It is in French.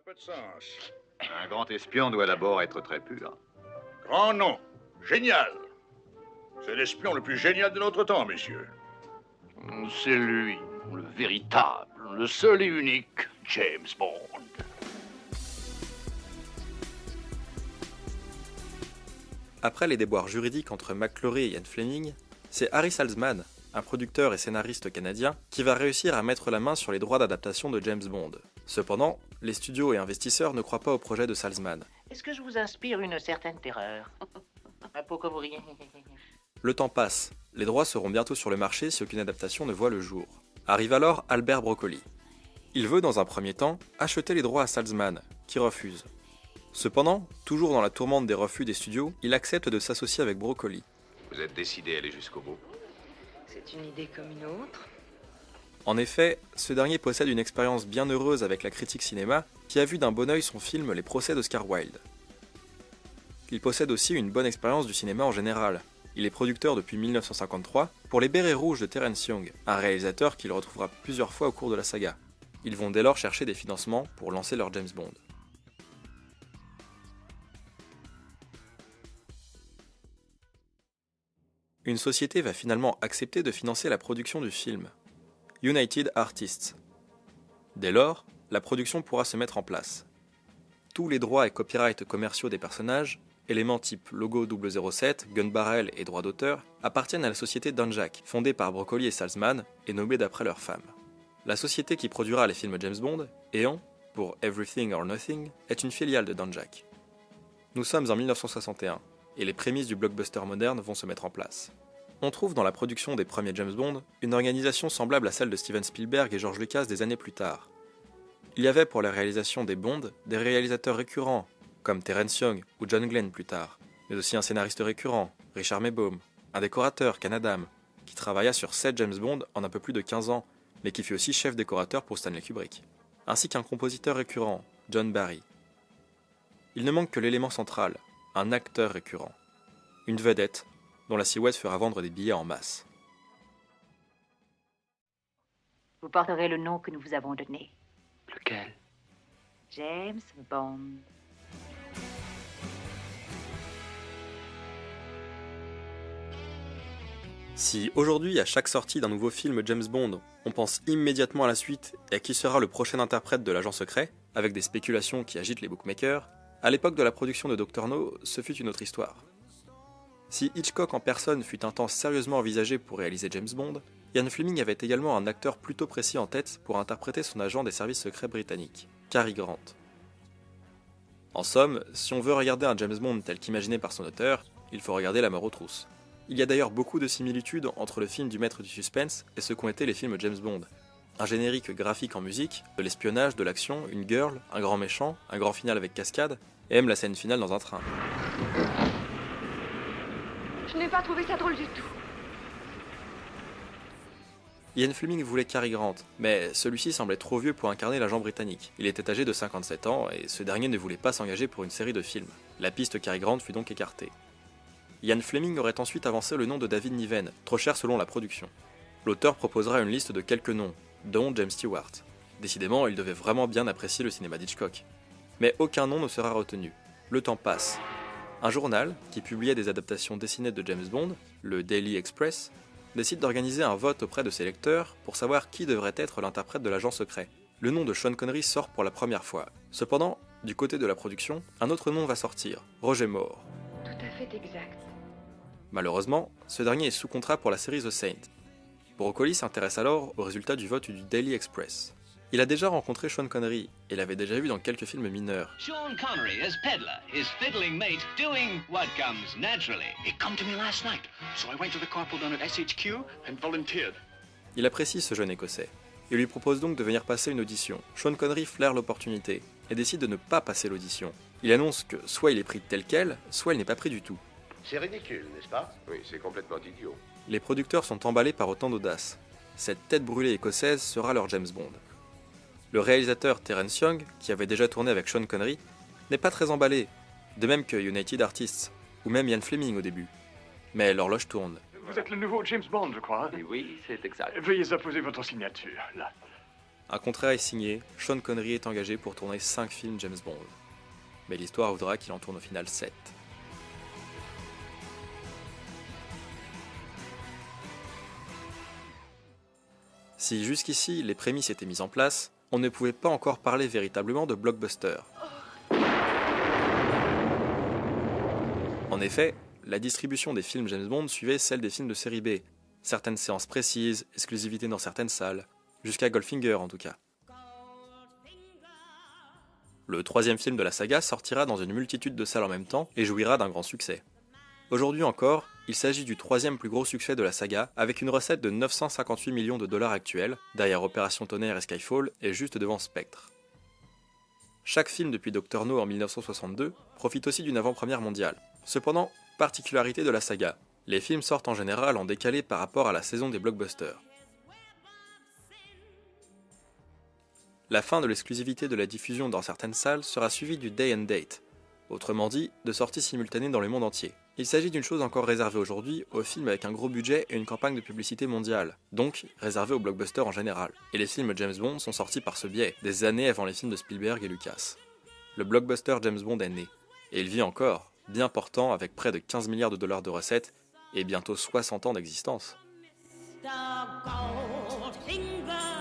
peu de sens. Un grand espion doit d'abord être très pur. Grand nom. Génial. C'est l'espion le plus génial de notre temps, messieurs. C'est lui, le véritable, le seul et unique James Bond. Après les déboires juridiques entre McClory et Ian Fleming, c'est Harry Saltzman, un producteur et scénariste canadien, qui va réussir à mettre la main sur les droits d'adaptation de James Bond. Cependant, les studios et investisseurs ne croient pas au projet de Saltzman. Est-ce que je vous inspire une certaine terreur? Pourquoi vous riez? Le temps passe, les droits seront bientôt sur le marché si aucune adaptation ne voit le jour. Arrive alors Albert Broccoli. Il veut dans un premier temps acheter les droits à Saltzman, qui refuse. Cependant, toujours dans la tourmente des refus des studios, il accepte de s'associer avec Broccoli. Vous êtes décidé à aller jusqu'au bout? C'est une idée comme une autre. En effet, ce dernier possède une expérience bien heureuse avec la critique cinéma, qui a vu d'un bon œil son film Les procès d'Oscar Wilde. Il possède aussi une bonne expérience du cinéma en général. Il est producteur depuis 1953 pour Les Bérets Rouges de Terence Young, un réalisateur qu'il retrouvera plusieurs fois au cours de la saga. Ils vont dès lors chercher des financements pour lancer leur James Bond. Une société va finalement accepter de financer la production du film, United Artists. Dès lors, la production pourra se mettre en place. Tous les droits et copyrights commerciaux des personnages, éléments type logo 007, gun barrel et droits d'auteur, appartiennent à la société Dunjack, fondée par Broccoli et Saltzman et nommée d'après leur femme. La société qui produira les films James Bond, Eon, pour Everything or Nothing, est une filiale de Dunjack. Nous sommes en 1961, et les prémices du blockbuster moderne vont se mettre en place. On trouve dans la production des premiers James Bond une organisation semblable à celle de Steven Spielberg et George Lucas des années plus tard. Il y avait pour la réalisation des Bonds des réalisateurs récurrents, comme Terence Young ou John Glenn plus tard, mais aussi un scénariste récurrent, Richard Maybaum, un décorateur, Ken Adam, qui travailla sur 7 James Bond en un peu plus de 15 ans, mais qui fut aussi chef décorateur pour Stanley Kubrick, ainsi qu'un compositeur récurrent, John Barry. Il ne manque que l'élément central, un acteur récurrent, une vedette dont la silhouette fera vendre des billets en masse. Vous porterez le nom que nous vous avons donné. Lequel? James Bond. Si aujourd'hui, à chaque sortie d'un nouveau film James Bond, on pense immédiatement à la suite et à qui sera le prochain interprète de l'agent secret, avec des spéculations qui agitent les bookmakers, à l'époque de la production de Dr No, ce fut une autre histoire. Si Hitchcock en personne fut un temps sérieusement envisagé pour réaliser James Bond, Ian Fleming avait également un acteur plutôt précis en tête pour interpréter son agent des services secrets britanniques, Cary Grant. En somme, si on veut regarder un James Bond tel qu'imaginé par son auteur, il faut regarder La mort aux trousses. Il y a d'ailleurs beaucoup de similitudes entre le film du maître du suspense et ce qu'ont été les films James Bond. Un générique graphique en musique, de l'espionnage, de l'action, une girl, un grand méchant, un grand final avec cascade, et même la scène finale dans un train. Je n'ai pas trouvé ça drôle du tout. Ian Fleming voulait Cary Grant, mais celui-ci semblait trop vieux pour incarner l'agent britannique. Il était âgé de 57 ans et ce dernier ne voulait pas s'engager pour une série de films. La piste Cary Grant fut donc écartée. Ian Fleming aurait ensuite avancé le nom de David Niven, trop cher selon la production. L'auteur proposera une liste de quelques noms, dont James Stewart. Décidément, il devait vraiment bien apprécier le cinéma d'Hitchcock. Mais aucun nom ne sera retenu. Le temps passe. Un journal, qui publiait des adaptations dessinées de James Bond, le Daily Express, décide d'organiser un vote auprès de ses lecteurs pour savoir qui devrait être l'interprète de l'agent secret. Le nom de Sean Connery sort pour la première fois. Cependant, du côté de la production, un autre nom va sortir, Roger Moore. Tout à fait exact. Malheureusement, ce dernier est sous contrat pour la série The Saint. Broccoli s'intéresse alors aux résultats du vote du Daily Express. Il a déjà rencontré Sean Connery et l'avait déjà vu dans quelques films mineurs. Sean Connery as Peddler, his fiddling mate, doing what comes naturally. It come to me last night, so I went to the corporal down at SHQ and volunteered. Il apprécie ce jeune écossais et lui propose donc de venir passer une audition. Sean Connery flaire l'opportunité et décide de ne pas passer l'audition. Il annonce que soit il est pris tel quel, soit il n'est pas pris du tout. C'est ridicule, n'est-ce pas? Oui, c'est complètement idiot. Les producteurs sont emballés par autant d'audace. Cette tête brûlée écossaise sera leur James Bond. Le réalisateur Terence Young, qui avait déjà tourné avec Sean Connery, n'est pas très emballé, de même que United Artists, ou même Ian Fleming au début. Mais l'horloge tourne. Vous êtes le nouveau James Bond, je crois. Et oui, c'est exact. Veuillez apposer votre signature, là. Un contrat est signé, Sean Connery est engagé pour tourner 5 films James Bond. Mais l'histoire voudra qu'il en tourne au final 7. Si jusqu'ici les prémices étaient mises en place, on ne pouvait pas encore parler véritablement de blockbuster. En effet, la distribution des films James Bond suivait celle des films de série B, certaines séances précises, exclusivité dans certaines salles, jusqu'à Goldfinger en tout cas. Le 3e film de la saga sortira dans une multitude de salles en même temps et jouira d'un grand succès. Aujourd'hui encore, il s'agit du 3e plus gros succès de la saga, avec une recette de 958 millions de dollars actuels, derrière Opération Tonnerre et Skyfall, et juste devant Spectre. Chaque film depuis Dr No en 1962 profite aussi d'une avant-première mondiale. Cependant, particularité de la saga, les films sortent en général en décalé par rapport à la saison des blockbusters. La fin de l'exclusivité de la diffusion dans certaines salles sera suivie du day and date, autrement dit, de sorties simultanées dans le monde entier. Il s'agit d'une chose encore réservée aujourd'hui aux films avec un gros budget et une campagne de publicité mondiale, donc réservée aux blockbusters en général. Et les films James Bond sont sortis par ce biais, des années avant les films de Spielberg et Lucas. Le blockbuster James Bond est né, et il vit encore, bien portant avec près de 15 milliards de dollars de recettes et bientôt 60 ans d'existence. Mr. Goldfinger.